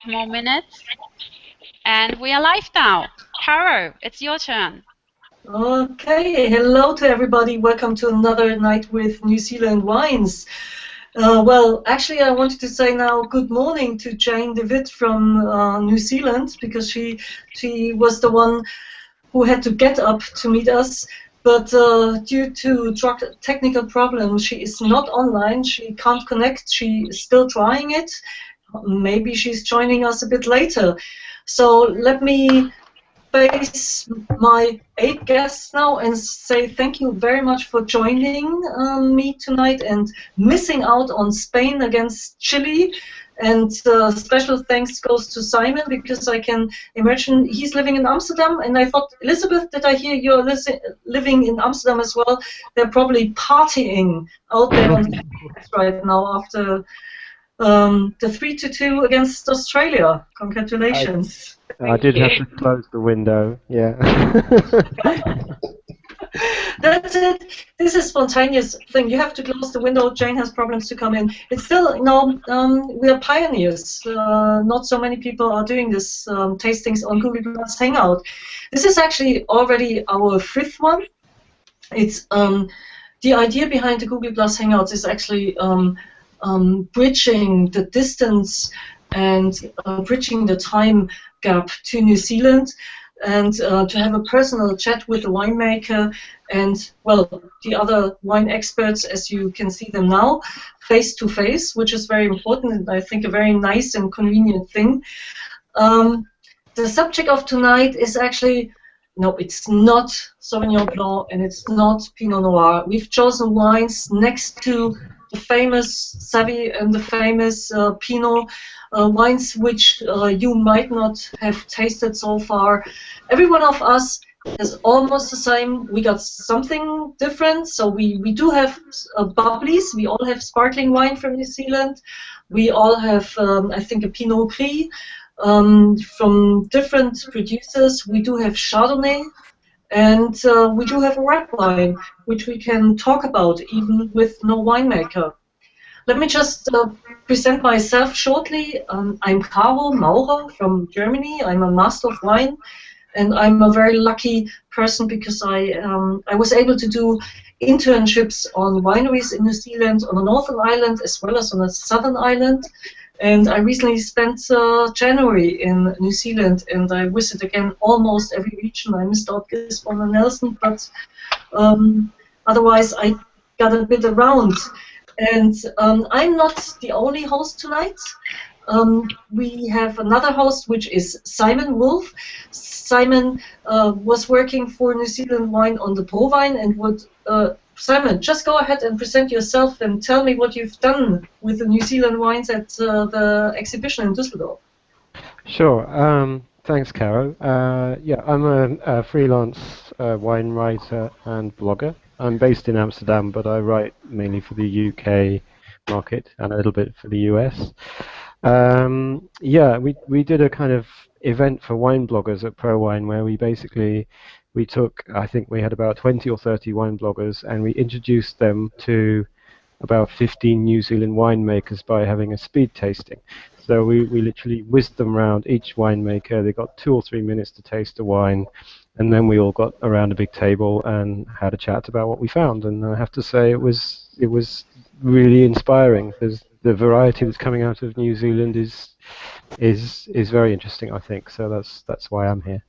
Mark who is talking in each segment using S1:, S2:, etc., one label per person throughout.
S1: more minutes. And we are live now. Caro, it's your turn.
S2: Okay, hello to everybody. Welcome to another night with New Zealand wines. Well, actually, I wanted to say now good morning to Jane DeWitt from New Zealand, because she was the one who had to get up to meet us. But due to technical problems, she is not online. She can't connect. She is still trying it. Maybe she's joining us a bit later. So let me face my 8 guests now and say thank you very much for joining me tonight and missing out on Spain against Chile. And special thanks goes to Simon, because I can imagine he's living in Amsterdam. And I thought, Elizabeth, did I hear you're living in Amsterdam as well? They're probably partying out there on the streets right now after the 3-2 against Australia. Congratulations.
S3: I did have to close the window, yeah.
S2: That's it. This is spontaneous thing. You have to close the window. Jane has problems to come in. It's still, we are pioneers. Not so many people are doing this tastings on Google Plus Hangout. This is actually already our 5th one. It's the idea behind the Google Plus Hangouts is actually bridging the distance and bridging the time gap to New Zealand, and to have a personal chat with the winemaker and, well, the other wine experts, as you can see them now, face to face, which is very important and I think a very nice and convenient thing. The subject of tonight is actually, no, it's not Sauvignon Blanc and it's not Pinot Noir. We've chosen wines next to the famous Savvy and the famous Pinot wines, which you might not have tasted so far. Every one of us is almost the same. We got something different. So we do have bubblies. We all have sparkling wine from New Zealand. We all have, I think, a Pinot Gris from different producers. We do have Chardonnay. And we do have a red wine, which we can talk about even with no winemaker. Let me just present myself shortly. I'm Caro Maurer from Germany. I'm a master of wine, and I'm a very lucky person because I was able to do internships on wineries in New Zealand, on the Northern Island as well as on the Southern Island. And I recently spent January in New Zealand, and I visited again almost every region. I missed out Gisborne and Nelson, but otherwise I got a bit around. And I'm not the only host tonight. We have another host, which is Simon Woolf. Simon was working for New Zealand Wine on the Pro Wine and would Simon, just go ahead and present yourself and tell me what you've done with the New Zealand wines at the exhibition in Düsseldorf.
S3: Sure. Thanks, Caro. Yeah, I'm a freelance wine writer and blogger. I'm based in Amsterdam, but I write mainly for the UK market and a little bit for the US. Yeah, we did a kind of event for wine bloggers at ProWine where we took, I think we had about 20 or 30 wine bloggers, and we introduced them to about 15 New Zealand winemakers by having a speed tasting. So we literally whizzed them around each winemaker. They got 2 or 3 minutes to taste the wine, and then we all got around a big table and had a chat about what we found. And I have to say it was really inspiring, because the variety that's coming out of New Zealand is very interesting, I think. So that's why I'm here.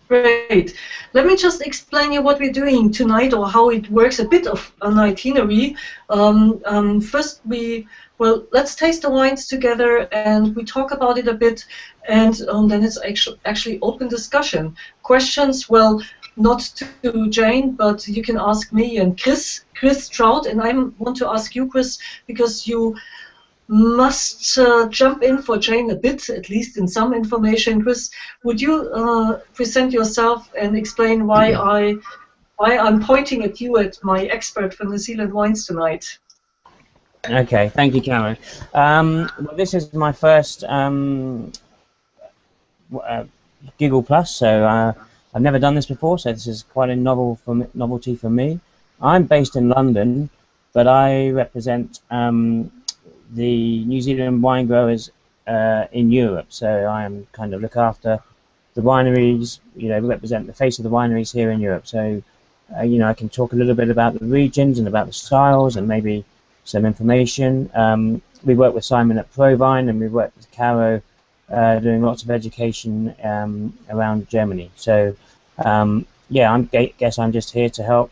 S2: Great. Let me just explain you what we're doing tonight, or how it works, a bit of an itinerary. First, let's taste the wines together and we talk about it a bit, and then it's actually open discussion. Questions, well, not to Jane, but you can ask me and Chris Stroud, and I want to ask you, Chris, because you must jump in for Jane a bit, at least in some information. Chris, would you present yourself and explain why I'm pointing at you, at my expert for New Zealand wines tonight?
S4: Okay, thank you, Caro. Well, this is my first Google Plus, so I've never done this before, so this is quite a novelty for me. I'm based in London, but I represent the New Zealand Winegrowers in Europe. So I am kind of look after the wineries, represent the face of the wineries here in Europe. So, I can talk a little bit about the regions and about the styles and maybe some information. We work with Simon at Provine, and we work with Caro doing lots of education around Germany. So, I guess I'm just here to help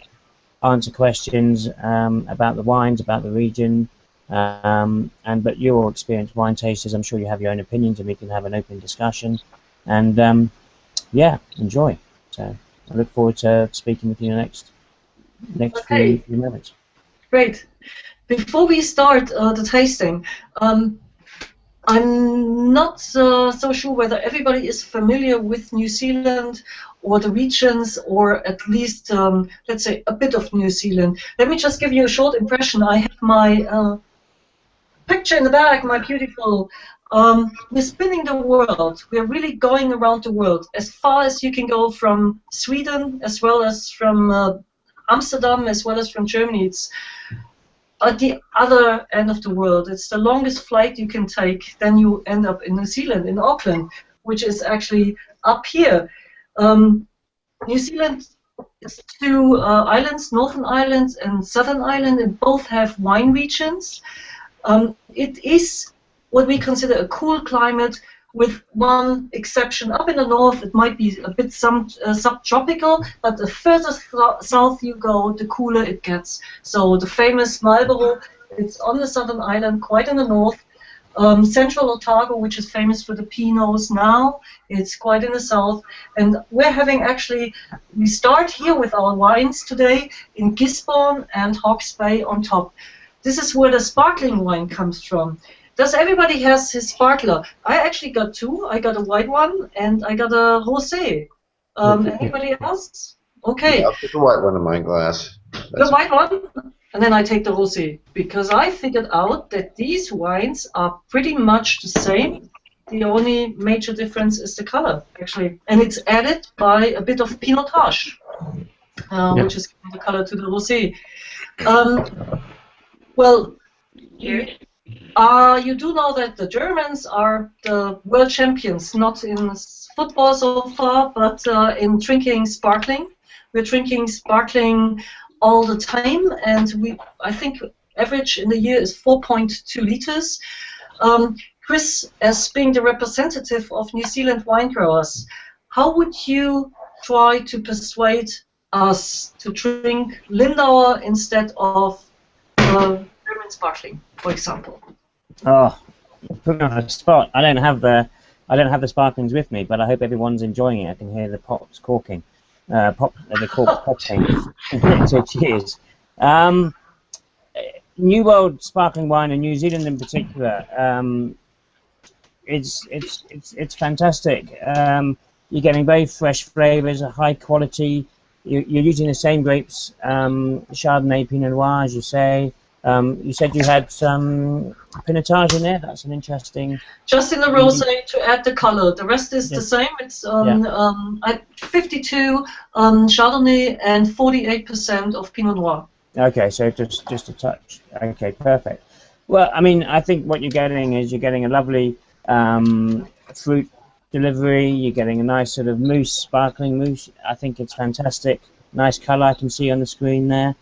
S4: answer questions about the wines, about the region, but you're all experienced wine tasters. I'm sure you have your own opinions, and we can have an open discussion. And enjoy. So I look forward to speaking with you next few minutes.
S2: Great. Before we start the tasting, I'm not so sure whether everybody is familiar with New Zealand or the regions, or at least, let's say, a bit of New Zealand. Let me just give you a short impression. I have my picture in the back, my beautiful. We're spinning the world. We're really going around the world, as far as you can go from Sweden, as well as from Amsterdam, as well as from Germany. It's at the other end of the world. It's the longest flight you can take. Then you end up in New Zealand, in Auckland, which is actually up here. New Zealand is two islands, Northern Island and Southern Island, and both have wine regions. It is what we consider a cool climate, with one exception. Up in the north, it might be a bit subtropical, but the further south you go, the cooler it gets. So the famous Marlborough, it's on the southern island, quite in the north. Central Otago, which is famous for the Pinots now, it's quite in the south. And we're having we start here with our wines today in Gisborne and Hawke's Bay on top. This is where the sparkling wine comes from. Does everybody has his sparkler? I actually got two. I got a white one and I got a rosé. Anybody else? Okay.
S5: Yeah, I'll put the white one in my glass.
S2: The white one? And then I take the rosé, because I figured out that these wines are pretty much the same. The only major difference is the color, actually. And it's added by a bit of pinotage, which is giving the color to the rosé. Well, you do know that the Germans are the world champions, not in football so far, but in drinking sparkling. We're drinking sparkling all the time, and I think average in the year is 4.2 liters. Chris, as being the representative of New Zealand Winegrowers, how would you try to persuade us to drink Lindauer instead of German sparkling, for example?
S4: Oh, put me on the spot. I don't have the sparklings with me, but I hope everyone's enjoying it. I can hear the pots corking, the corks popping. So cheers. New World sparkling wine, in New Zealand in particular, it's fantastic. You're getting very fresh flavors, a high quality. You're using the same grapes, Chardonnay, Pinot Noir, as you say. You said you had some pinotage in there. That's an interesting.
S2: Just in the rosé to add the color. The rest is the same. It's 52 Chardonnay and 48% of Pinot Noir.
S4: Okay, so just a touch. Okay, perfect. Well, I mean, I think what you're getting is you're getting a lovely fruit delivery. You're getting a nice sort of mousse, sparkling mousse. I think it's fantastic. Nice color I can see on the screen there.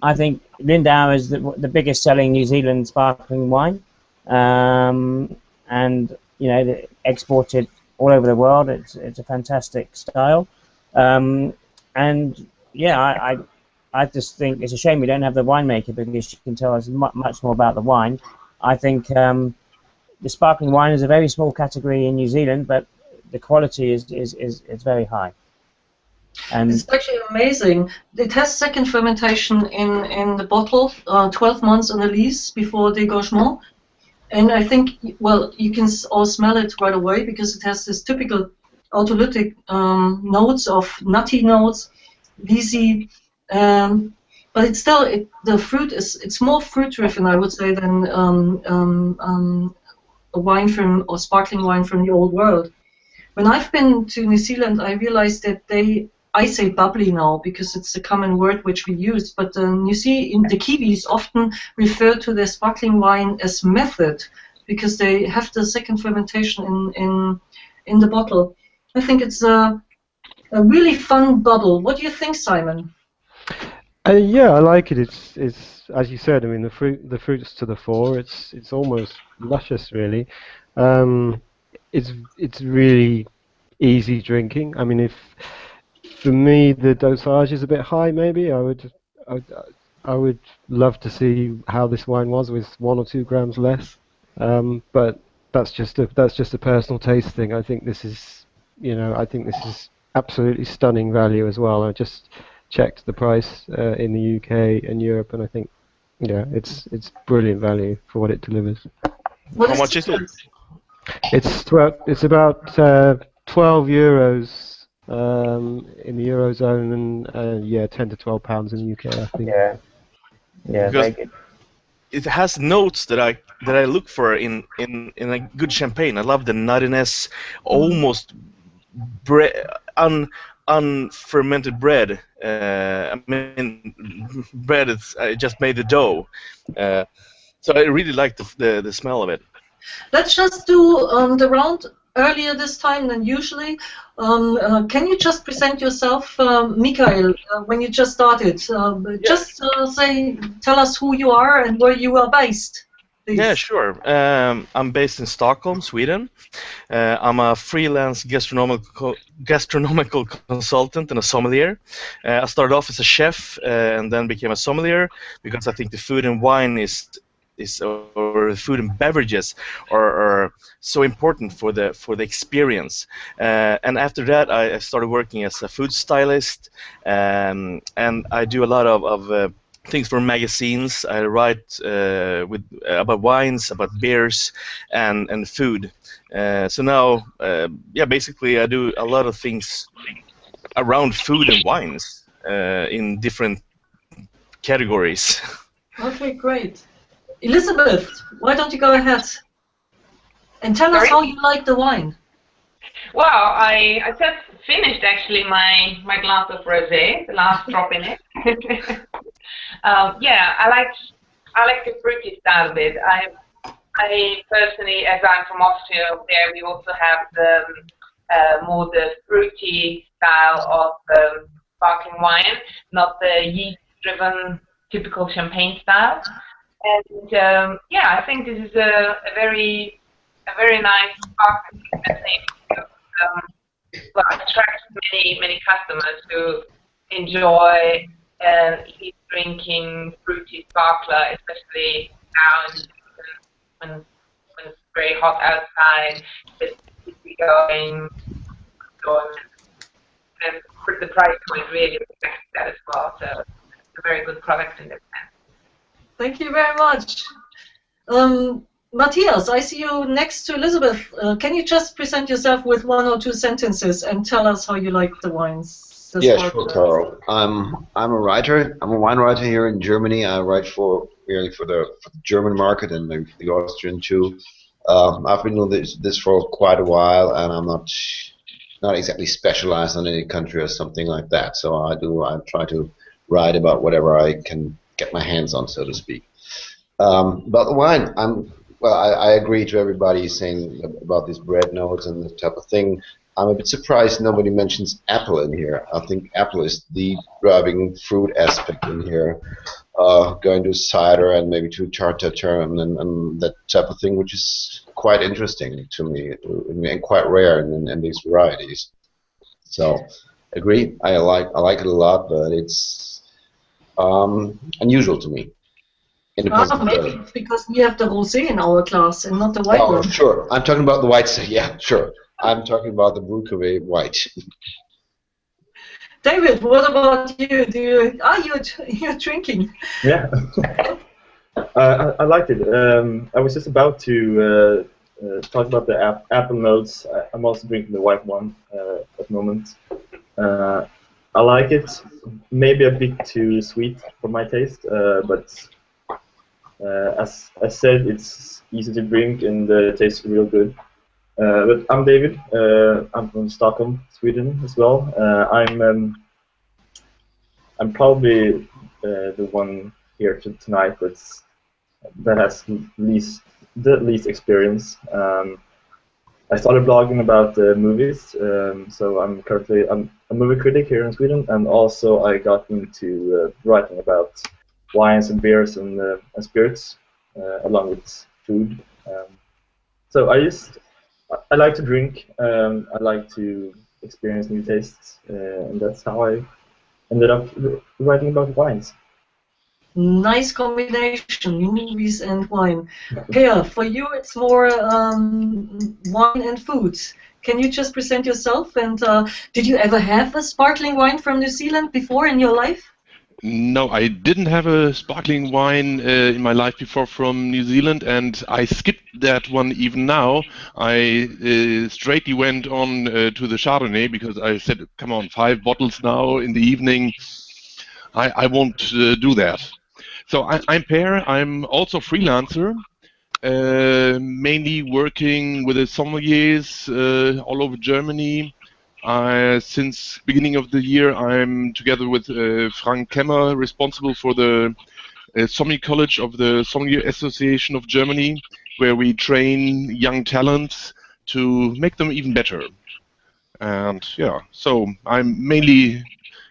S4: I think Lindauer is the biggest selling New Zealand sparkling wine, and exported all over the world. It's a fantastic style, and yeah, I just think it's a shame we don't have the winemaker, because she can tell us much more about the wine. I think the sparkling wine is a very small category in New Zealand, but the quality is very high. And
S2: it's actually amazing. It has second fermentation in the bottle, 12 months on the lees before dégorgement. And I think, well, you can all smell it right away, because it has this typical autolytic notes of nutty notes, leesy, but it's still, the fruit it's more fruit driven, I would say, than a wine or sparkling wine from the old world. When I've been to New Zealand, I realized that they I say bubbly now because it's the common word which we use, but you see, in the Kiwis often refer to their sparkling wine as method because they have the second fermentation in the bottle. I think it's a really fun bubble. What do you think, Simon?
S3: Yeah, I like it. It's as you said. I mean, the fruits to the fore. It's almost luscious, really. Um, it's really easy drinking. I mean, if for me the dosage is a bit high, maybe I would, I would love to see how this wine was with 1 or 2 grams less. But that's just a personal taste thing. I think this is, I think this is absolutely stunning value as well. I just checked the price in the UK and Europe, and I think, yeah, it's brilliant value for what it delivers.
S2: What
S6: How
S2: is
S6: much
S2: the
S6: is it?
S2: price?
S3: It's about 12 euros in the eurozone, and yeah, 10 to 12 pounds in the UK, I think.
S4: Yeah, yeah,
S6: Because
S4: very good.
S6: it has notes that I look for in a good champagne. I love the nuttiness, almost bread, unfermented bread. I mean, bread. I just made the dough, so I really like the smell of it.
S2: Let's just do the round earlier this time than usually. Can you just present yourself, Michael, when you just started? Just tell us who you are and where you are based, please.
S6: Yeah, sure. I'm based in Stockholm, Sweden. I'm a freelance gastronomical consultant and a sommelier. I started off as a chef and then became a sommelier because I think the food and wine or food and beverages are so important for the experience. And after that, I started working as a food stylist, and I do a lot of things for magazines. I write about wines, about beers, and food. So now, yeah, basically I do a lot of things around food and wines in different categories.
S2: Okay, great. Elizabeth, why don't you go ahead and tell us
S7: Sorry?
S2: how you like the wine?
S7: Well, I just finished actually my glass of rosé, the last drop in it. Yeah, I like the fruity style of it. I personally, as I'm from Austria, there we also have the more the fruity style of sparkling wine, not the yeast-driven typical champagne style. And yeah, I think this is a very nice sparkling champagne. Well, attracts many customers who enjoy drinking fruity sparkler, especially now in the season when it's very hot outside. It's going, and the price point really reflects that as well. So it's a very good product in that sense.
S2: Thank you very much. Matthias, I see you next to Elizabeth. Can you just present yourself with 1 or 2 sentences and tell us how you like the wines?
S5: Yeah, sure, Caro. I'm a writer. I'm a wine writer here in Germany. I write really for the German market and maybe for the Austrian too. I've been doing this for quite a while, and I'm not exactly specialized on any country or something like that. So I try to write about whatever I can get my hands on, so to speak. About the wine, I agree to everybody saying about these bread notes and this type of thing. I'm a bit surprised nobody mentions apple in here. I think apple is the driving fruit aspect in here. Going to cider and maybe to tart tatin and that type of thing, which is quite interesting to me and quite rare in these varieties. So, agree. I like it a lot, but it's unusual to me.
S2: Maybe it's because we have the rosé in our class and not the white
S5: one.
S2: one.
S5: Sure. I'm talking about the white. Yeah, sure. I'm talking about the Brut Cuvée white.
S2: David, what about you? You're drinking?
S8: Yeah, I liked it. I was just about to talk about the apple notes. I'm also drinking the white one at the moment. I like it. Maybe a bit too sweet for my taste, but as I said, it's easy to drink and tastes real good. But I'm David. I'm from Stockholm, Sweden as well. I'm probably the one here tonight that has the least experience. I started blogging about movies, so I'm currently a movie critic here in Sweden, and also I got into writing about wines and beers and spirits, along with food. So I like to drink. I like to experience new tastes, and that's how I ended up writing about wines.
S2: Nice combination, movies and wine. Pia, for you it's more wine and foods. Can you just present yourself, and did you ever have a sparkling wine from New Zealand before in your life?
S9: No, I didn't have a sparkling wine in my life before from New Zealand, and I skipped that one even now. I straightly went on to the Chardonnay because I said, come on, 5 bottles now in the evening. I won't do that. So I'm Per. I'm also freelancer, mainly working with the sommeliers all over Germany. Since beginning of the year, I'm together with Frank Kemmer, responsible for the Sommelier College of the Sommelier Association of Germany, where we train young talents to make them even better. And yeah, so I'm mainly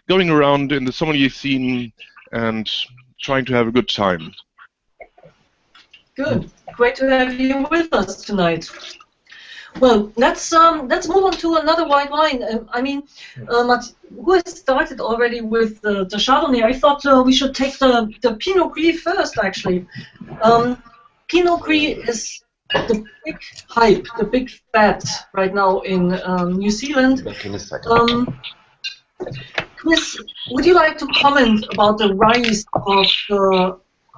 S9: going around in the sommelier scene and trying to have a good time.
S2: Good. Great to have you with us tonight. Well, let's move on to another white wine. Who has started already with the Chardonnay? I thought we should take the Pinot Gris first, actually. Pinot Gris is the big hype, the big fad right now in New Zealand. Chris, would you like to comment about the rise of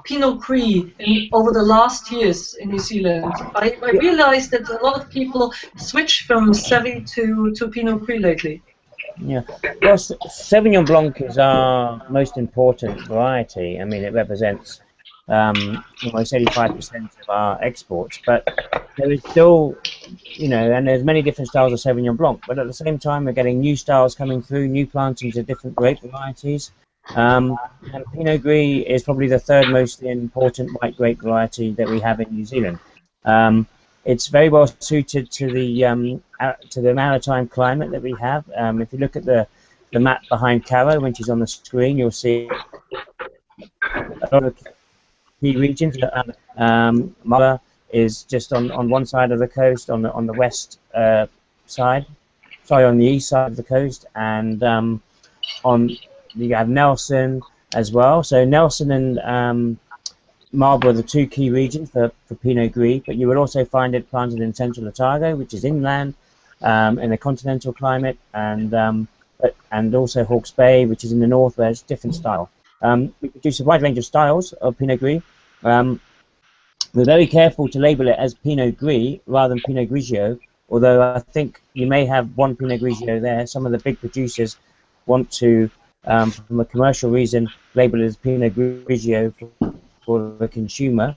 S2: Pinot Gris over the last years in New Zealand? I realized that a lot of people switched from Savvy to Pinot Gris lately.
S4: Yeah, well, Sauvignon Blanc is our most important variety. I mean, it represents almost 85% of our exports, but there is still, and there's many different styles of Sauvignon Blanc, but at the same time we're getting new styles coming through, new plantings of different grape varieties, and Pinot Gris is probably the third most important white grape variety that we have in New Zealand. It's very well suited to the maritime climate that we have. If you look at the map behind Caro, when she's on the screen, you'll see a lot of key regions. Maurer is just on one side of the coast, on the west side. Sorry, on the east side of the coast, and you have Nelson as well. So Nelson and Marlborough are the two key regions for Pinot Gris, but you will also find it planted in central Otago, which is inland, in a continental climate, and also Hawke's Bay, which is in the north, where it's a different style. We produce a wide range of styles of Pinot Gris. We're very careful to label it as Pinot Gris rather than Pinot Grigio, although I think you may have one Pinot Grigio there. Some of the big producers want to, from a commercial reason, label it as Pinot Grigio for the consumer.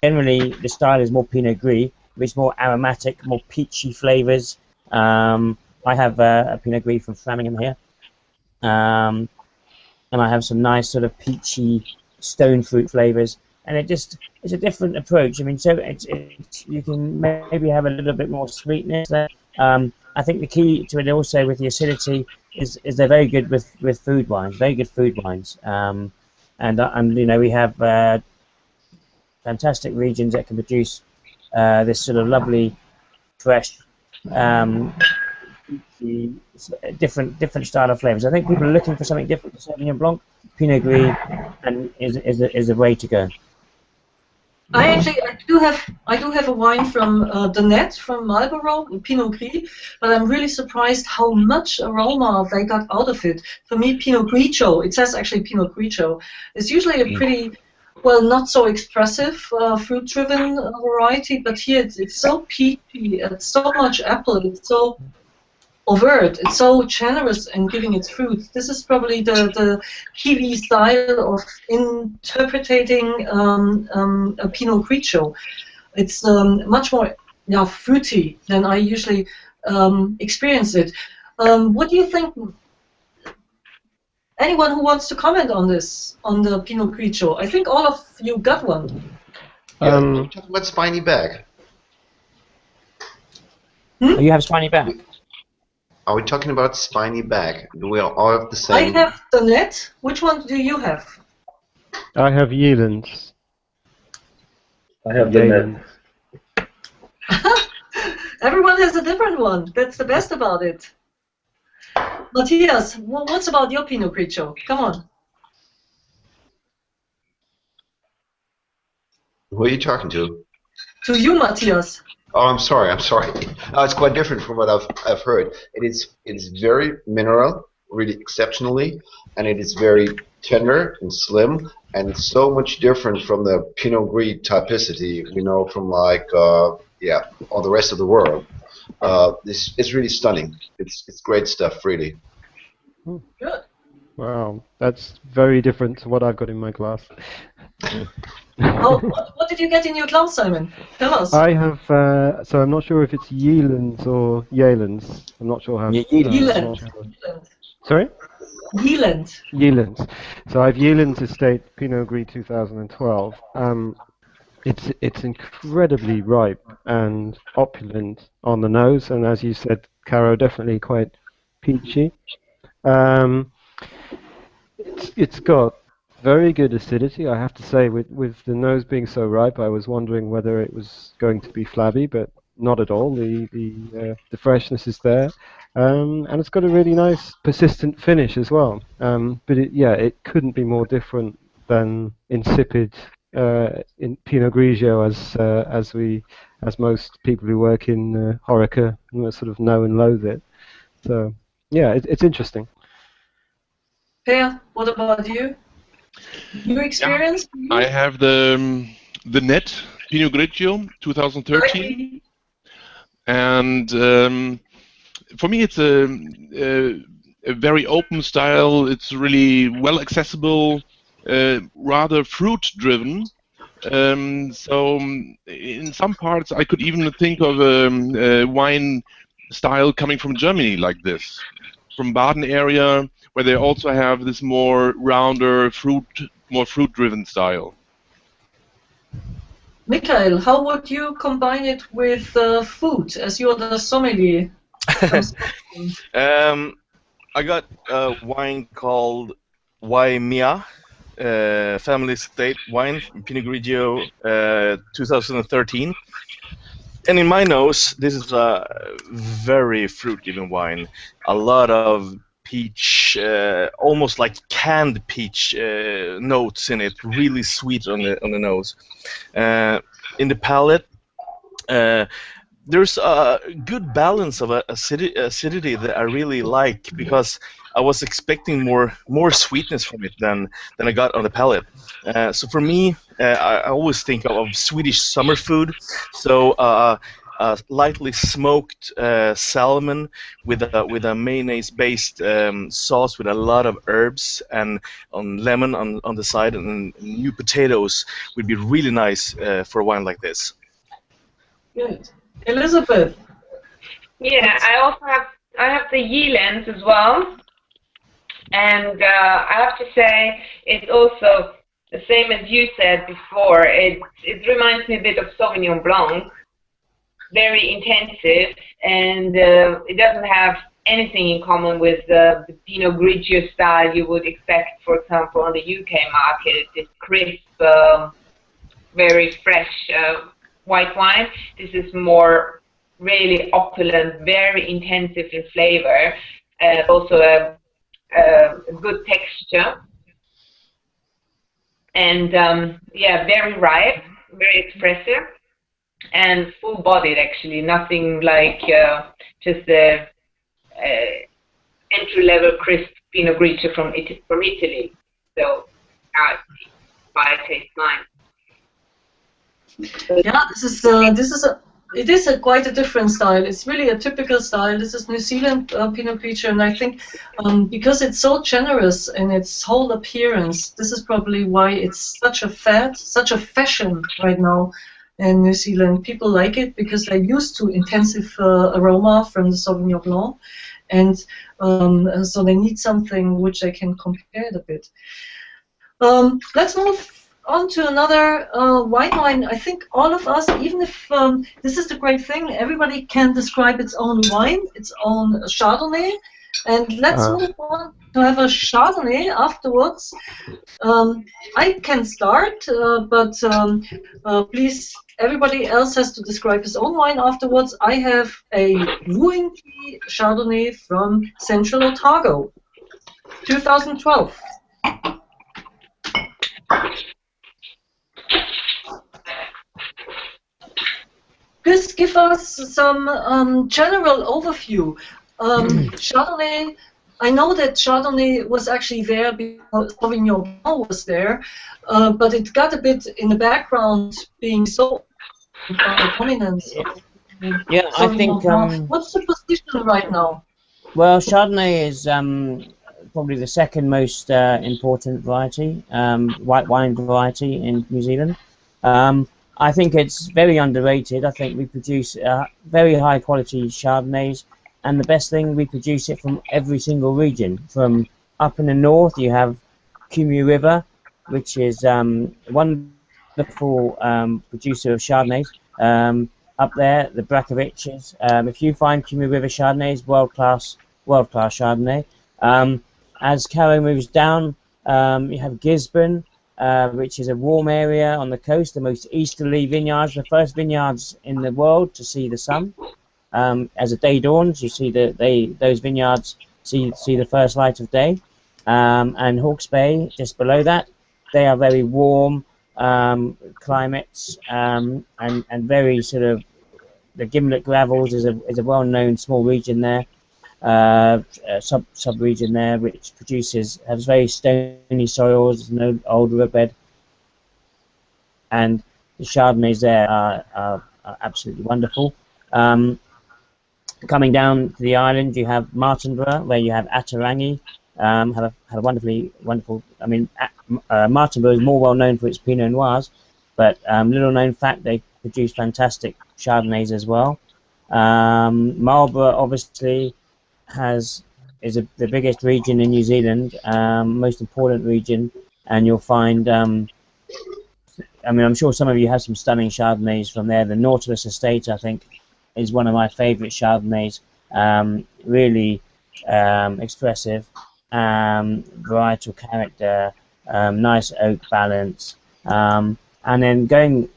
S4: Generally, the style is more Pinot Gris, but it's more aromatic, more peachy flavors. I have a Pinot Gris from Framingham here, and I have some nice sort of peachy stone fruit flavors. And it's a different approach. I mean, so you can maybe have a little bit more sweetness there. I think the key to it also with the acidity is they're very good with food wines, very good food wines. And we have fantastic regions that can produce this sort of lovely, fresh, different style of flavors. I think people are looking for something different to Sauvignon Blanc. Pinot Gris is the way to go.
S2: I do have a wine from the Net from Marlborough, Pinot Gris, but I'm really surprised how much aroma they got out of it. For me, Pinot Grigio, it says actually Pinot Grigio, is usually a pretty, well, not so expressive fruit-driven variety, but here it's so peachy, it's so much apple, it's so overt, it's so generous in giving its fruit. This is probably the Kiwi style of interpreting a Pinot Grigio. It's much more yeah, fruity than I usually experience it. What do you think? Anyone who wants to comment on this, on the Pinot Grigio? I think all of you got one.
S5: Yeah, we're talking about spiny bag.
S4: Oh, you have spiny back.
S5: Are we talking about spiny bag? Do we all have the same?
S2: I have the net. Which one do you have?
S3: I have Zealand.
S8: I have the net.
S2: Everyone has a different one. That's the best about it. Matthias, what's about your Pinot Grigio? Come on.
S5: Who are you talking to?
S2: To you, Matthias.
S5: Oh, I'm sorry. It's quite different from what I've heard. It's very mineral, really exceptionally, and it is very tender and slim, and it's so much different from the Pinot Gris typicity we know from like all the rest of the world. It's really stunning. It's great stuff, really.
S2: Good.
S3: Wow, that's very different to what I've got in my glass.
S2: Oh, what did you get in your glass, Simon? Tell us.
S3: I have, so I'm not sure if it's Zealand's or Zealand's. I'm not sure how.
S2: Zealand.
S3: Sorry?
S2: Zealand.
S3: Zealand's. So I have Zealand's Estate Pinot Gris 2012. It's incredibly ripe and opulent on the nose, and as you said, Caro, definitely quite peachy. It's got very good acidity, I have to say. With the nose being so ripe, I was wondering whether it was going to be flabby, but not at all. The freshness is there, and it's got a really nice persistent finish as well. But it couldn't be more different than insipid in Pinot Grigio, as most people who work in Horeca sort of know and loathe it. So yeah, it's interesting.
S2: Per, what about you? Your experience?
S9: Yeah, I have the net Pinot Grigio 2013, and for me it's a very open style. It's really well accessible, rather fruit driven. So in some parts I could even think of a wine style coming from Germany like this, from Baden area, where they also have this more rounder more fruit-driven style.
S2: Michael, how would you combine it with food, as you're the sommelier?
S6: I got a wine called Waimea, family estate wine, Pinot Grigio 2013. And in my nose, this is a very fruit-driven wine. A lot of peach, almost like canned peach notes in it. Really sweet on the nose. In the palate, there's a good balance of acidity that I really like, because I was expecting more sweetness from it than I got on the palate. So for me, I always think of Swedish summer food. So lightly smoked salmon with a mayonnaise-based sauce with a lot of herbs and lemon on the side, and new potatoes would be really nice for a wine like this.
S2: Good. Elizabeth.
S7: Yeah, I have the Zealand as well, and I have to say it's also the same as you said before. It reminds me a bit of Sauvignon Blanc, very intensive, and it doesn't have anything in common with the Pinot Grigio style you would expect, for example, on the UK market. It's crisp, very fresh white wine. This is more really opulent, very intensive in flavor, also a good texture, and very ripe, very expressive, and full-bodied actually. Nothing like just the entry-level crisp Pinot Grigio from Italy. So I taste mine.
S2: Yeah, it is quite a different style. It's really a typical style. This is New Zealand Pinot Grigio, and I think because it's so generous in its whole appearance, this is probably why it's such a fad, such a fashion right now. in New Zealand. People like it because they're used to intensive aroma from the Sauvignon Blanc, and so they need something which they can compare it a bit. Let's move on to another white wine. I think all of us, even if this is the great thing, everybody can describe its own wine, its own Chardonnay, and let's move on to have a Chardonnay afterwards. I can start, but please, everybody else has to describe his own wine afterwards. I have a Woolf Chardonnay from Central Otago, 2012. Just give us some general overview. Chardonnay, I know that Chardonnay was actually there because Sauvignon Blanc was there, but it got a bit in the background being so prominent.
S4: Yeah, I think.
S2: What's the position right now?
S4: Well, Chardonnay is probably the second most important variety, white wine variety in New Zealand. I think it's very underrated. I think we produce very high quality Chardonnays, and the best thing, we produce it from every single region. From up in the north, you have Kumeu River, which is wonderful producer of Chardonnays. Up there, the Brackoviches. If you find Kumeu River Chardonnays, world class Chardonnay. As Caro moves down, you have Gisborne, which is a warm area on the coast, the most easterly vineyards, the first vineyards in the world to see the sun. As the day dawns, you see those vineyards see the first light of day. And Hawke's Bay, just below that, they are very warm climates and very sort of, the Gimlet Gravels is a well-known small region there, sub-region there, which has very stony soils, no old riverbed, and the Chardonnays there are absolutely wonderful. Coming down to the island, you have Martinborough, where you have Atarangi, had a wonderful. I mean, Martinborough is more well known for its Pinot Noirs, but little known fact, they produce fantastic Chardonnays as well. Marlborough obviously is the biggest region in New Zealand, most important region, and you'll find. I mean, I'm sure some of you have some stunning Chardonnays from there. The Nautilus Estate, I think, is one of my favourite Chardonnays. Really expressive, varietal character, nice oak balance, and then going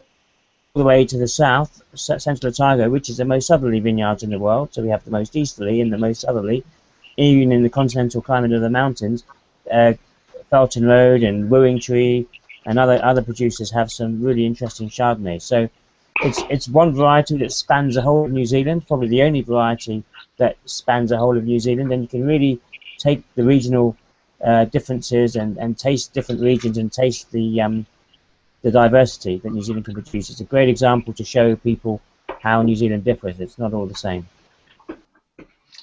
S4: all the way to the south, Central Otago, which is the most southerly vineyards in the world. So we have the most easterly and the most southerly, even in the continental climate of the mountains. Felton Road and Wooing Tree and other producers have some really interesting Chardonnays. So it's one variety that spans the whole of New Zealand, probably the only variety that spans the whole of New Zealand, and you can really take the regional differences and taste different regions and taste the diversity that New Zealand can produce. It's a great example to show people how New Zealand differs. It's not all the same.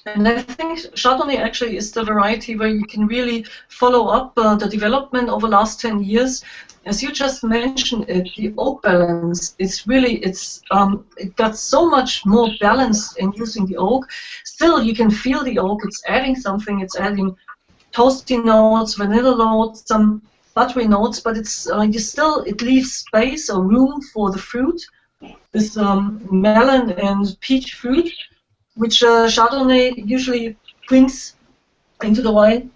S2: And I think Chardonnay actually is the variety where you can really follow up the development over the last 10 years. As you just mentioned, the oak balance, it got so much more balance in using the oak. Still, you can feel the oak. It's adding something. It's adding toasty notes, vanilla notes, some buttery notes, but it leaves space or room for the fruit, this melon and peach fruit, which Chardonnay usually brings into the wine.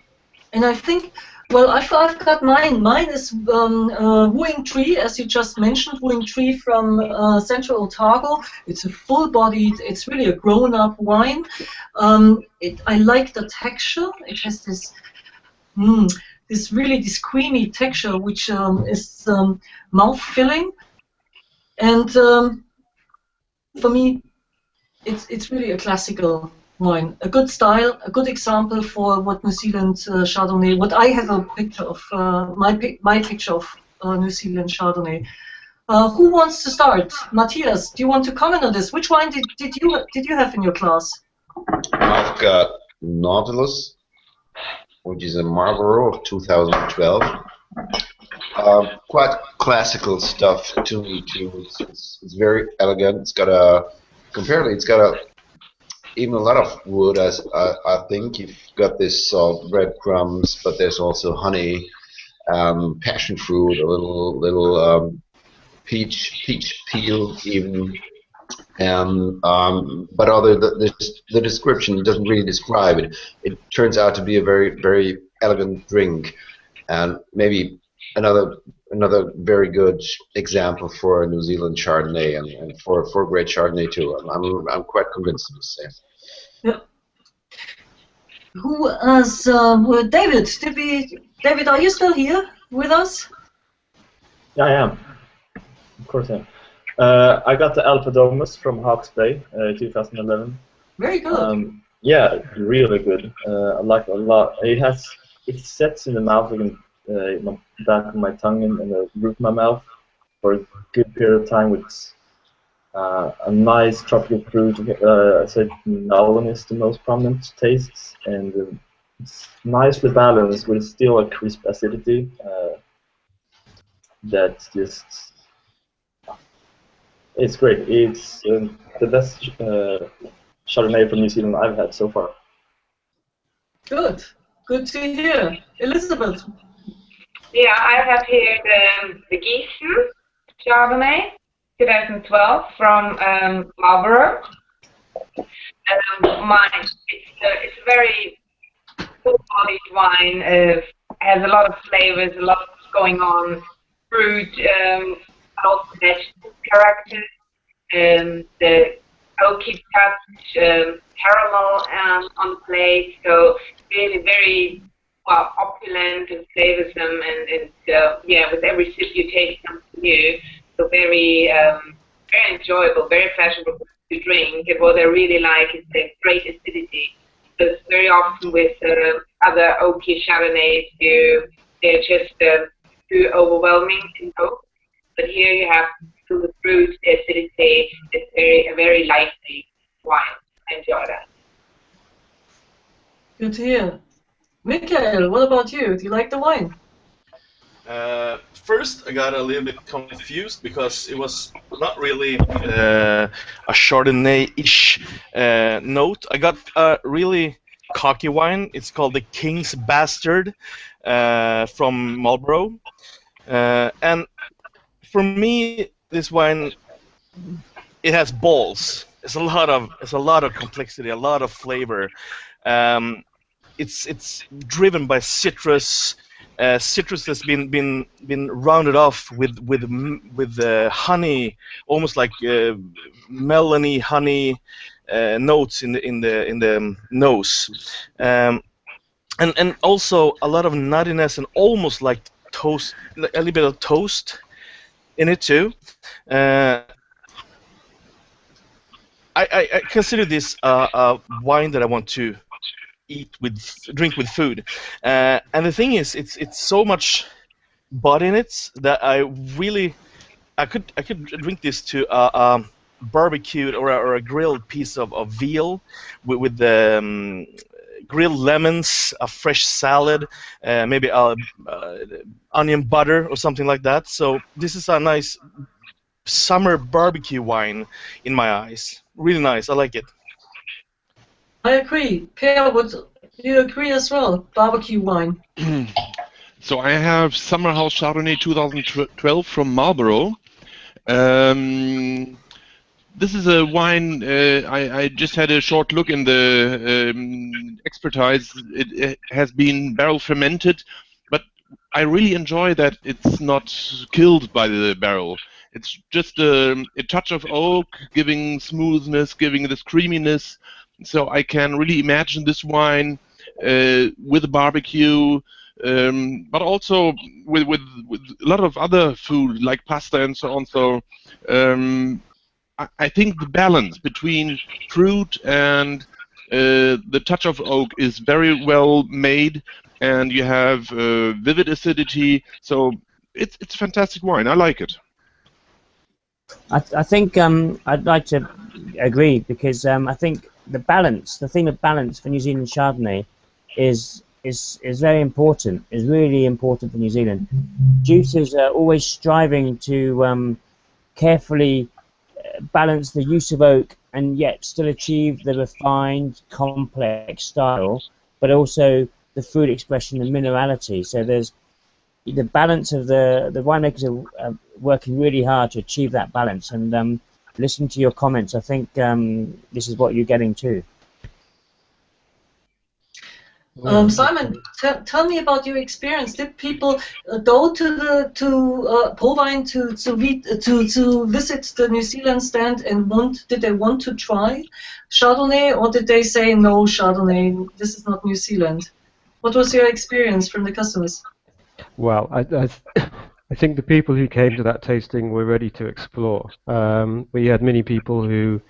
S2: And I think, well, I've got mine. Mine is Wooing Tree, as you just mentioned, Wooing Tree from Central Otago. It's a full-bodied, it's really a grown-up wine. I like the texture. It has this creamy texture, which is mouth-filling. And for me, it's really a classical wine, a good style, a good example for what New Zealand Chardonnay. What I have a picture of my picture of New Zealand Chardonnay. Who wants to start? Matthias, do you want to comment on this? Which wine did you have in your class?
S5: I've got Nautilus, which is a Marlborough of 2012. quite classical stuff to me too. It's very elegant. It's got a comparatively, it's got a even a lot of wood. As I think you've got this breadcrumbs, but there's also honey, passion fruit, a little peach peel even. But the description doesn't really describe it. It turns out to be a very elegant drink, and maybe another very good example for a New Zealand Chardonnay and for a great Chardonnay too. I'm quite convinced of this.
S2: Yeah. Who has David? David, are you still here with us?
S8: Yeah, I am. Of course I am. I got the Alpha Domus from Hawke's Bay, 2011.
S2: Very good.
S8: Yeah, really good. I like it a lot. It sets in the mouth, in the back of my tongue and the roof of my mouth for a good period of time with a nice tropical fruit. I said melon is the most prominent tastes, and it's nicely balanced with still a crisp acidity that just... It's great. It's the best Chardonnay from New Zealand I've had so far.
S2: Good. Good to hear. Elizabeth?
S7: Yeah, I have here the Gießen Chardonnay, 2012 from Maurer. It's a very full-bodied wine. Has a lot of flavors, a lot going on, fruit, also vegetable characters, the oaky touch, caramel on the plate, so really very opulent and flavorsome, and yeah, with every sip you taste something new, so very enjoyable, very pleasurable to drink. And what I really like is the great acidity, because very often with other oaky Chardonnays, they're just too overwhelming in oak. But here you have the fruit, the acidity. It's a very lively wine. I enjoy that.
S2: Good to hear. Michael, what about you? Do you like the wine?
S6: First, I got a little bit confused because it was not really a Chardonnay-ish note. I got a really cocky wine. It's called the King's Bastard from Marlborough, and for me, this wine, it has balls. It's a lot of complexity, a lot of flavor. It's driven by citrus. Citrus has been rounded off with honey, almost like melony honey notes in the nose, and also a lot of nuttiness and almost like toast, a little bit of toast in it too. I consider this a wine that I want to drink with food, and the thing is, it's so much body in it that I could drink this to a barbecued or a grilled piece of veal with the grilled lemons, a fresh salad, maybe onion butter or something like that. So this is a nice summer barbecue wine in my eyes. Really nice. I like it.
S2: I agree. Per, would you agree as well? Barbecue wine.
S9: So I have Summer House Chardonnay 2012 from Marlborough. This is a wine, I just had a short look in the expertise. It has been barrel fermented, but I really enjoy that it's not killed by the barrel. It's just a touch of oak, giving smoothness, giving this creaminess. So I can really imagine this wine with a barbecue, but also with a lot of other food like pasta and so on. So I think the balance between fruit and the touch of oak is very well made, and you have vivid acidity. So it's a fantastic wine. I like it.
S4: I think I'd like to agree, because I think the theme of balance for New Zealand Chardonnay is is very important. Is really important for New Zealand. Juicers are always striving to carefully balance the use of oak and yet still achieve the refined, complex style, but also the food expression and minerality. So there's the balance of the winemakers are working really hard to achieve that balance. And listening to your comments, I think this is what you're getting too.
S2: Simon, tell me about your experience. Did people go to Provine to visit the New Zealand stand and did they want to try Chardonnay, or did they say no, Chardonnay, this is not New Zealand? What was your experience from the customers?
S3: Well, I think the people who came to that tasting were ready to explore. We had many people who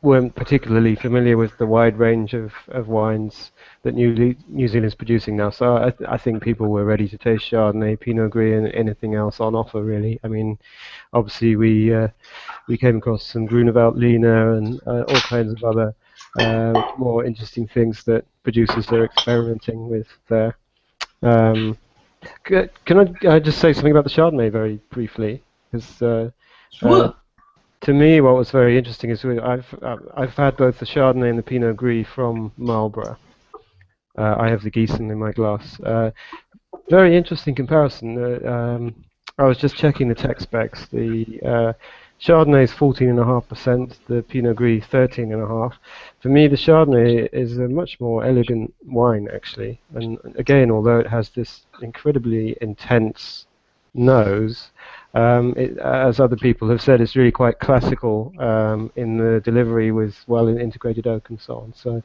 S3: weren't particularly familiar with the wide range of wines that New Zealand's producing now. So I think people were ready to taste Chardonnay, Pinot Gris, and anything else on offer, really. I mean, obviously we came across some Grunewald-Lina and all kinds of other more interesting things that producers are experimenting with there. Can I just say something about the Chardonnay very briefly? Because
S2: sure.
S3: To me, what was very interesting is I've had both the Chardonnay and the Pinot Gris from Maurer. I have the Gießen in my glass. Very interesting comparison. I was just checking the tech specs. The Chardonnay is 14.5%, the Pinot Gris 13.5%. For me, the Chardonnay is a much more elegant wine, actually. And again, although it has this incredibly intense nose, as other people have said, it's really quite classical in the delivery with well-integrated oak and so on. So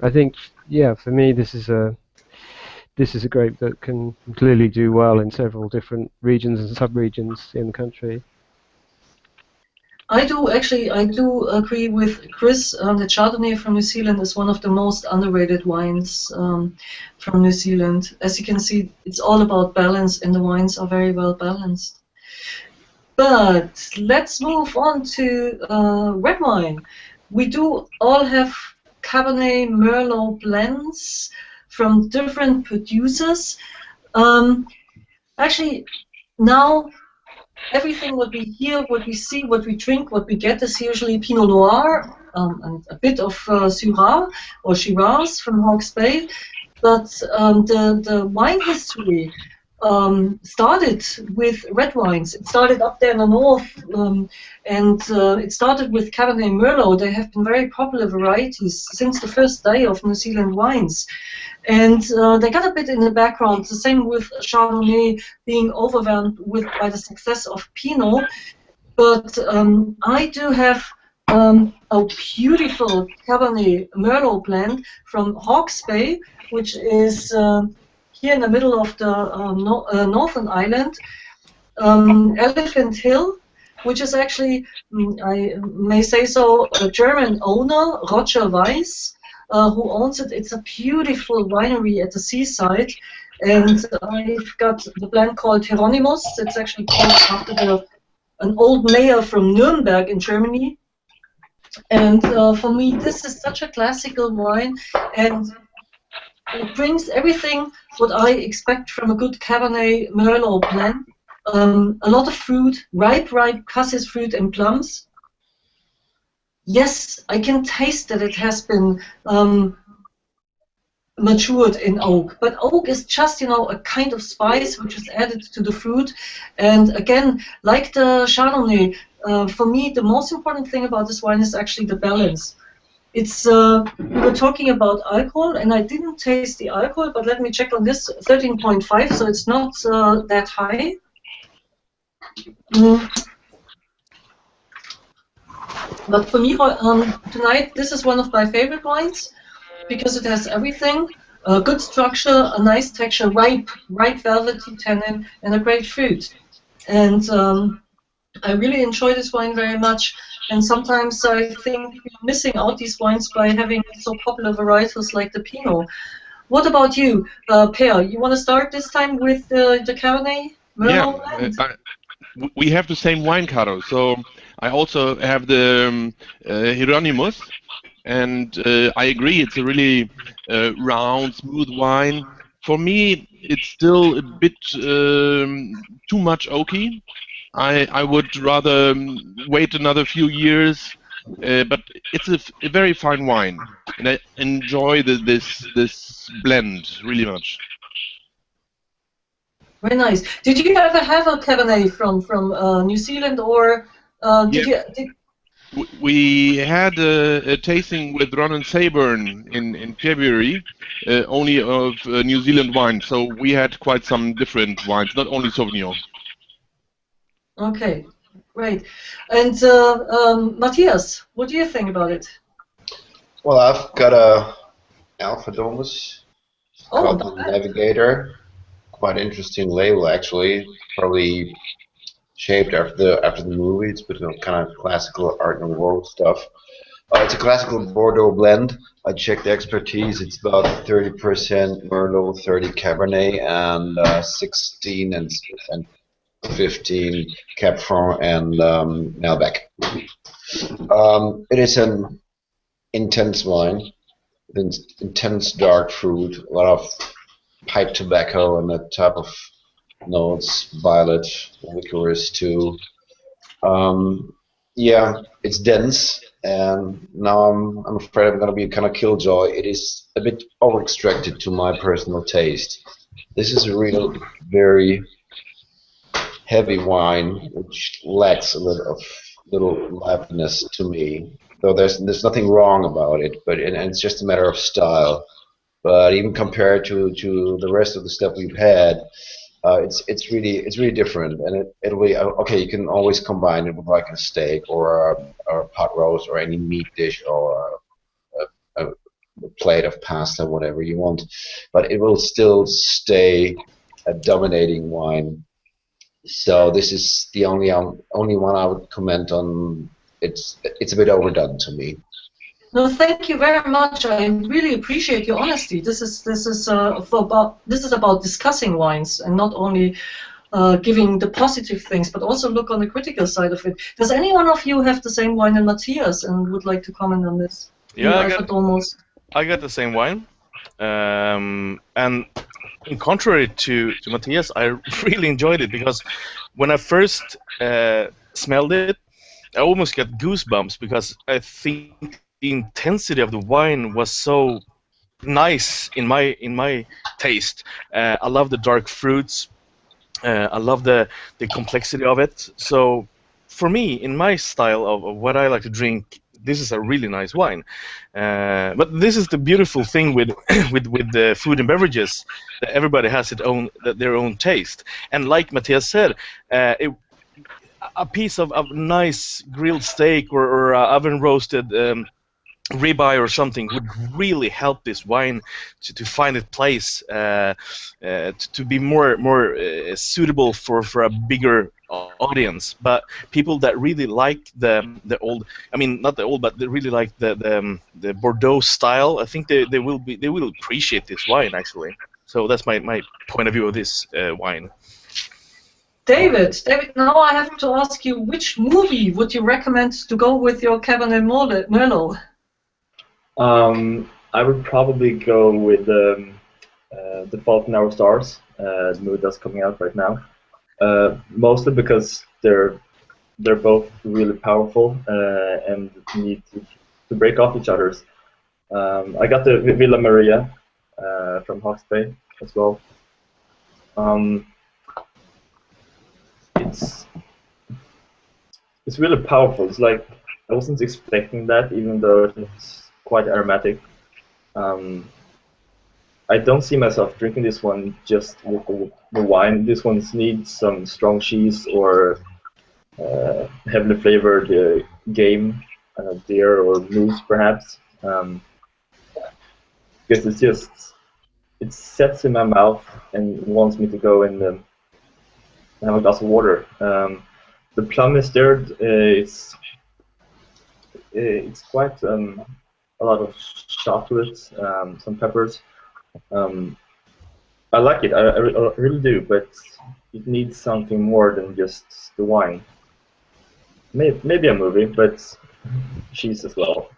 S3: I think, yeah, for me, this is a grape that can clearly do well in several different regions and sub-regions in the country.
S2: I do agree with Chris. The Chardonnay from New Zealand is one of the most underrated wines from New Zealand. As you can see, it's all about balance, and the wines are very well balanced. But let's move on to red wine. We do all have Cabernet Merlot blends from different producers. Actually, now everything what we hear, what we see, what we drink, what we get is usually Pinot Noir and a bit of Syrah or Shiraz from Hawke's Bay. But the wine history started with red wines. It started up there in the north, and it started with Cabernet Merlot. They have been very popular varieties since the first day of New Zealand wines. And they got a bit in the background, the same with Chardonnay being overwhelmed by the success of Pinot. But I do have a beautiful Cabernet Merlot blend from Hawke's Bay, which is here in the middle of the Northern Island, Elephant Hill, which is actually, I may say so, a German owner, Roger Weiss, who owns it. It's a beautiful winery at the seaside, and I've got the blend called Hieronymus. It's actually called after an old mayor from Nuremberg in Germany. And for me, this is such a classical wine, and it brings everything what I expect from a good Cabernet Merlot blend. A lot of fruit, ripe cassis fruit and plums. Yes, I can taste that it has been matured in oak, but oak is just, you know, a kind of spice which is added to the fruit. And again, like the Chardonnay, for me, the most important thing about this wine is actually the balance. It's, we were talking about alcohol, and I didn't taste the alcohol, but let me check on this, 13.5, so it's not that high. But for me, tonight, this is one of my favorite wines, because it has everything, a good structure, a nice texture, ripe velvety tannin, and a great fruit. And I really enjoy this wine very much. And sometimes I think we're missing out these wines by having so popular varietals like the Pinot. What about you, Per? You want to start this time with the Cabernet Merlot?
S9: Yeah, we have the same wine, Caro. So I also have the Hieronymus, and I agree, it's a really round, smooth wine. For me, it's still a bit too much oaky. I would rather wait another few years, but it's a very fine wine, and I enjoy this blend really much.
S2: Very nice. Did you ever have a Cabernet from New Zealand, or did
S9: Yeah.
S2: you?
S9: We had a tasting with Ron and Sayburn in February, only of New Zealand wine. So we had quite some different wines, not only Sauvignon.
S2: Okay, great. And Matthias, what do you think about it?
S5: Well, I've got a Alpha Domus,
S2: Oh,
S5: called the Navigator. Quite interesting label, actually. Probably shaped after the movie. It's a bit of kind of classical Art Nouveau stuff. It's a classical Bordeaux blend. I checked the expertise. It's about 30% Merlot, 30 Cabernet, and 16 and 15 Cab Franc and Malbec. It is an intense wine, intense dark fruit, a lot of pipe tobacco and that type of notes, violet, licorice too. Yeah, it's dense, and now I'm afraid I'm gonna be kind of killjoy. It is a bit over extracted to my personal taste. This is a real very heavy wine, which lacks a little liveliness to me. Though there's nothing wrong about it, but and it's just a matter of style. But even compared to the rest of the stuff we've had, it's really different, and it'll be okay. You can always combine it with like a steak or a pot roast or any meat dish or a plate of pasta, whatever you want. But it will still stay a dominating wine. So this is the only one I would comment on. It's a bit overdone to me.
S2: no, thank you very much. I really appreciate your honesty. This is about discussing wines and not only giving the positive things, but also look on the critical side of it. Does any one of you have the same wine as Matthias and would like to comment on this?
S6: Yeah, I got the same wine, and in contrary to Matthias, I really enjoyed it because when I first smelled it, I almost got goosebumps because I think the intensity of the wine was so nice in my taste. I love the dark fruits. I love the complexity of it. So for me, in my style of what I like to drink, this is a really nice wine. But this is the beautiful thing with with the food and beverages, that everybody has their own taste. And like Matthias said, a piece of nice grilled steak or oven roasted ribeye or something would really help this wine to find its place, to be more suitable for a bigger audience. But people that really like the old, I mean not the old, but they really like the Bordeaux style, I think they will appreciate this wine actually. So that's my point of view of this wine.
S2: David, now I have to ask you, which movie would you recommend to go with your Cabernet Merlot?
S8: I would probably go with The Fault in Our Stars, the movie that's coming out right now. Mostly because they're both really powerful and need to break off each other's. I got the Villa Maria from Hawke's Bay as well. It's really powerful. It's like I wasn't expecting that, even though it's quite aromatic. I don't see myself drinking this one just with the wine. This one needs some strong cheese or heavily flavored game, beer or mousse perhaps. Because it sets in my mouth and wants me to go and have a glass of water. The plum is there. It's quite a lot of chocolate, some peppers. I like it. I really do, but it needs something more than just the wine. Maybe a movie, but cheese as well.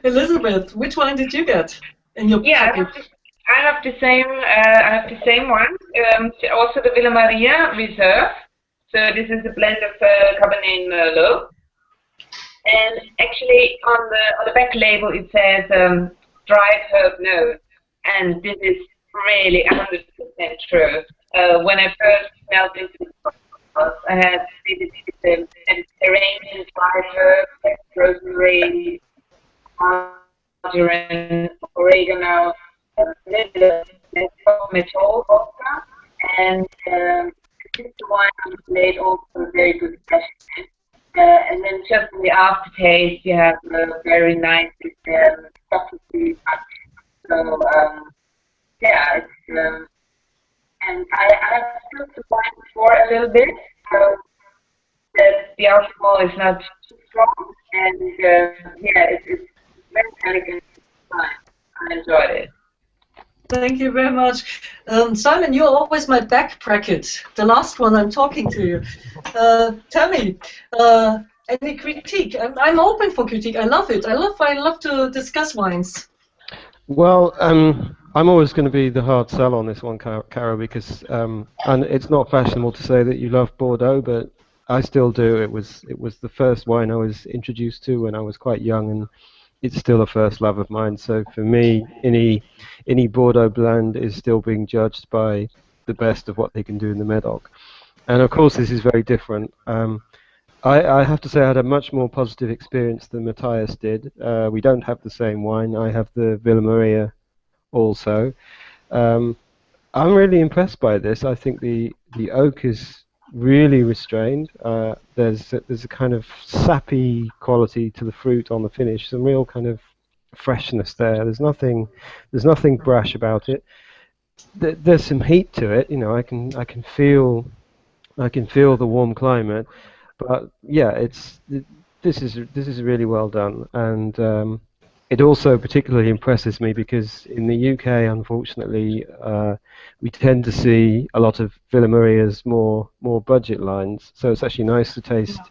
S2: Elizabeth, which wine did you get in your package?
S7: I have the same. I have the same one. Also the Villa Maria Reserve. So this is a blend of Cabernet and Merlot. And actually, on the back label it says dried herb note, and this is really 100% true. When I first smelled this, I had the Mediterranean dried herbs like rosemary, marjoram, oregano, a little bit of menthol vodka, and this wine displayed also very good freshness. And then just in the aftertaste, you have a very nice chocolatey touch. So yeah, it's and I have still to wine before a little bit, so that the alcohol is not too strong, and yeah, it's very elegant wine. I enjoyed it.
S2: Thank you very much. Simon, you're always my back bracket, the last one I'm talking to you. Tell me, any critique? I'm open for critique. I love it. I love to discuss wines.
S3: Well, I'm always going to be the hard sell on this one, Caro, because and it's not fashionable to say that you love Bordeaux, but I still do. It was the first wine I was introduced to when I was quite young, and it's still a first love of mine. So for me, any Bordeaux blend is still being judged by the best of what they can do in the Medoc. And of course, this is very different. I have to say I had a much more positive experience than Matthias did. We don't have the same wine. I have the Villa Maria also. I'm really impressed by this. I think the oak is really restrained. There's a kind of sappy quality to the fruit on the finish. Some real kind of freshness there. There's nothing brash about it. There's some heat to it. You know, I can feel the warm climate. But yeah, this is really well done, and it also particularly impresses me because in the UK, unfortunately, we tend to see a lot of Villa Maria's more budget lines. So it's actually nice to taste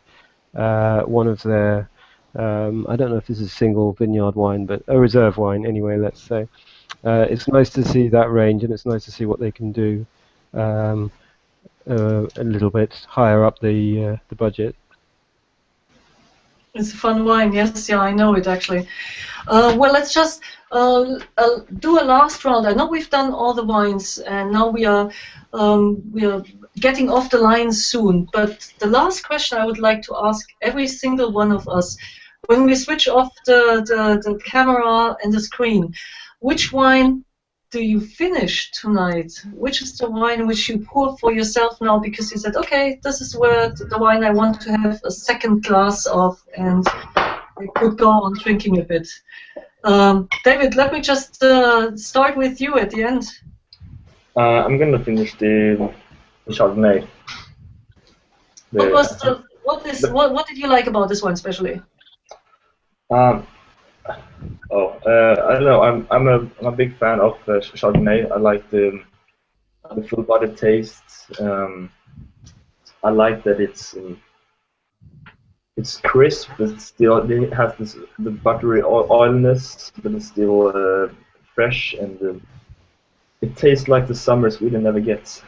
S3: one of their, I don't know if this is a single vineyard wine, but a reserve wine anyway, let's say. It's nice to see that range, and it's nice to see what they can do a little bit higher up the budget.
S2: It's a fun wine, yes, yeah, I know it actually. Well, let's just do a last round. I know we've done all the wines, and now we are getting off the line soon. But the last question I would like to ask every single one of us, when we switch off the camera and the screen, which wine do you finish tonight? Which is the wine which you pour for yourself now because you said, okay, this is where the wine I want to have a second glass of, and I could go on drinking a bit. David, let me just start with you at the end.
S8: I'm going to finish the Chardonnay.
S2: What did you like about this one especially?
S8: I don't know. I'm a big fan of Chardonnay. I like the full-bodied taste. I like that it's crisp, but still it has the buttery oiliness, but it's still fresh, and it tastes like the summer Sweden never gets.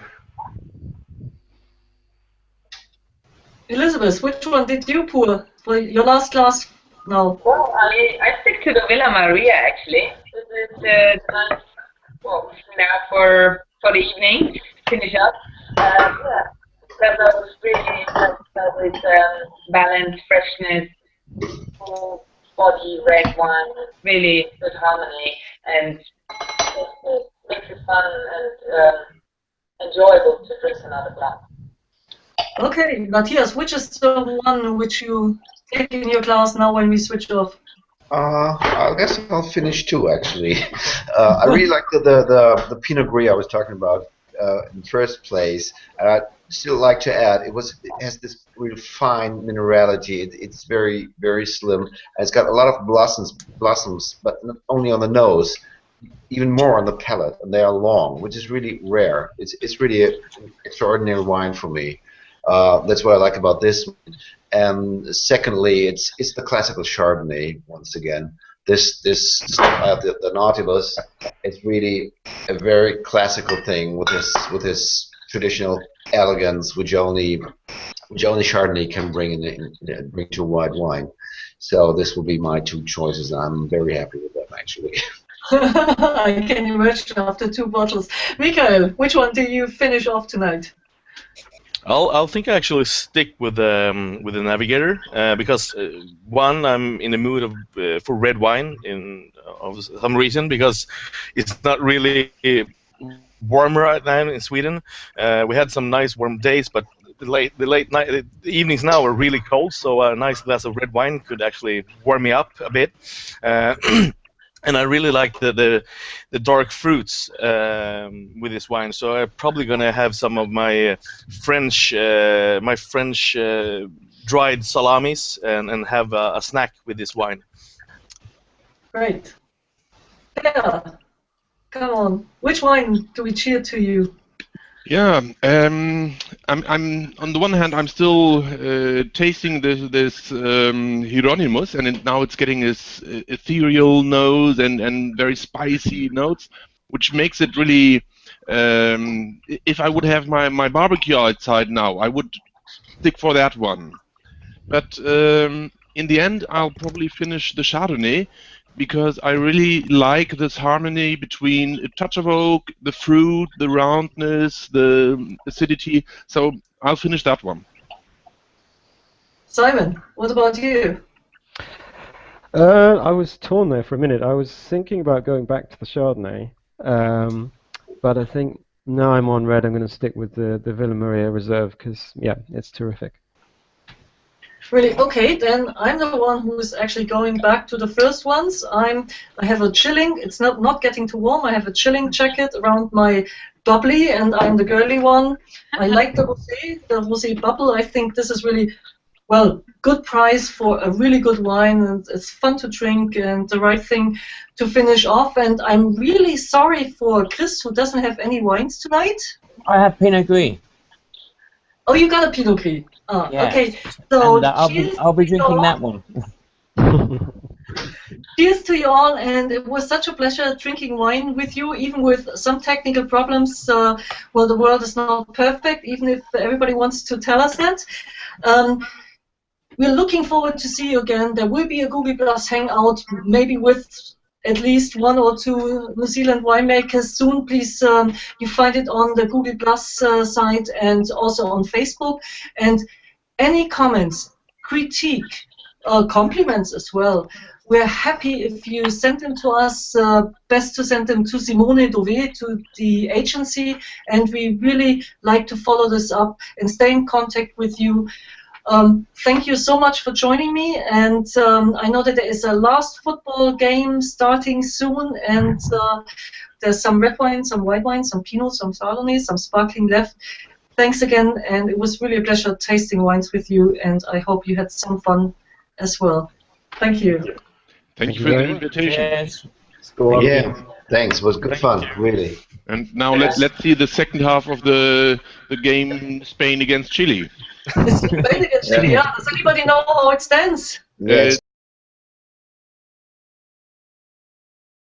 S2: Elizabeth, which one did you pour for your last glass? No.
S7: Well, I stick to the Villa Maria actually. This is nice, well, now for the evening, finish up. Yeah, that was really impressed with balanced freshness, full body red wine, really good harmony, and it makes it fun and enjoyable to drink another glass.
S2: Okay, Matthias, which is the one which you take in your glass now when we switch off?
S5: I guess I'll finish too, actually. I really like the Pinot Gris I was talking about in the first place. I'd still like to add, it has this real fine minerality. It's very, very slim, and it's got a lot of blossoms, but not only on the nose, even more on the palate, and they are long, which is really rare. It's really an extraordinary wine for me. That's what I like about this. And secondly, it's the classical Chardonnay once again. This style, the Nautilus, is really a very classical thing with this traditional elegance, which only Chardonnay can bring bring to white wine. So this will be my two choices. I'm very happy with them actually.
S2: I can imagine after 2 bottles. Michael, which one do you finish off tonight?
S6: I'll think I actually stick with the Navigator because one, I'm in the mood for red wine of some reason, because it's not really warm right now in Sweden. We had some nice warm days, but the late night, the evenings now are really cold. So a nice glass of red wine could actually warm me up a bit. And I really like the dark fruits with this wine, so I'm probably gonna have some of my French dried salamis and have a snack with this wine.
S2: Great. Yeah. Come on. Which wine do we cheer to you?
S9: Yeah, I'm on the one hand I'm still tasting this Hieronymus, and now it's getting this ethereal nose and very spicy notes, which makes it really. If I would have my barbecue outside now, I would stick for that one. But in the end, I'll probably finish the Chardonnay, because I really like this harmony between a touch of oak, the fruit, the roundness, the acidity. So I'll finish that one.
S2: Simon, what about you?
S3: I was torn there for a minute. I was thinking about going back to the Chardonnay, but I think now I'm on red. I'm going to stick with the Villa Maria Reserve because, yeah, it's terrific.
S2: Really? Okay, then I'm the one who's actually going back to the first ones. I have a chilling. It's not getting too warm. I have a chilling jacket around my bubbly, and I'm the girly one. I like the rosé bubble. I think this is really, well, good price for a really good wine, and it's fun to drink and the right thing to finish off. And I'm really sorry for Chris, who doesn't have any wines tonight.
S4: I have Pinot Gris.
S2: Oh, you got a Pinot Gris. Oh,
S4: Yeah.
S2: Okay. So
S4: And I'll be drinking that one.
S2: cheers to you all, and it was such a pleasure drinking wine with you, even with some technical problems. Well, the world is not perfect, even if everybody wants to tell us that. We're looking forward to see you again. There will be a Google Plus hangout, maybe with at least 1 or 2 New Zealand winemakers soon. Please, you find it on the Google Plus site and also on Facebook. And any comments, critique, compliments as well. We're happy if you send them to us. Best to send them to Simone Dove, to the agency. And we really like to follow this up and stay in contact with you. Thank you so much for joining me, and I know that there is a last football game starting soon, and there's some red wine, some white wine, some Pinot, some Chardonnay, some sparkling left. Thanks again, and it was really a pleasure tasting wines with you, and I hope you had some fun as well. Thank you.
S9: Thank you for the invitation.
S4: Yes.
S5: Yeah, thanks. It was good fun, really.
S9: And now let's see the second half of the game, Spain against Chile.
S2: Spain against Chile, yeah. Does anybody know how it stands?
S5: Yes.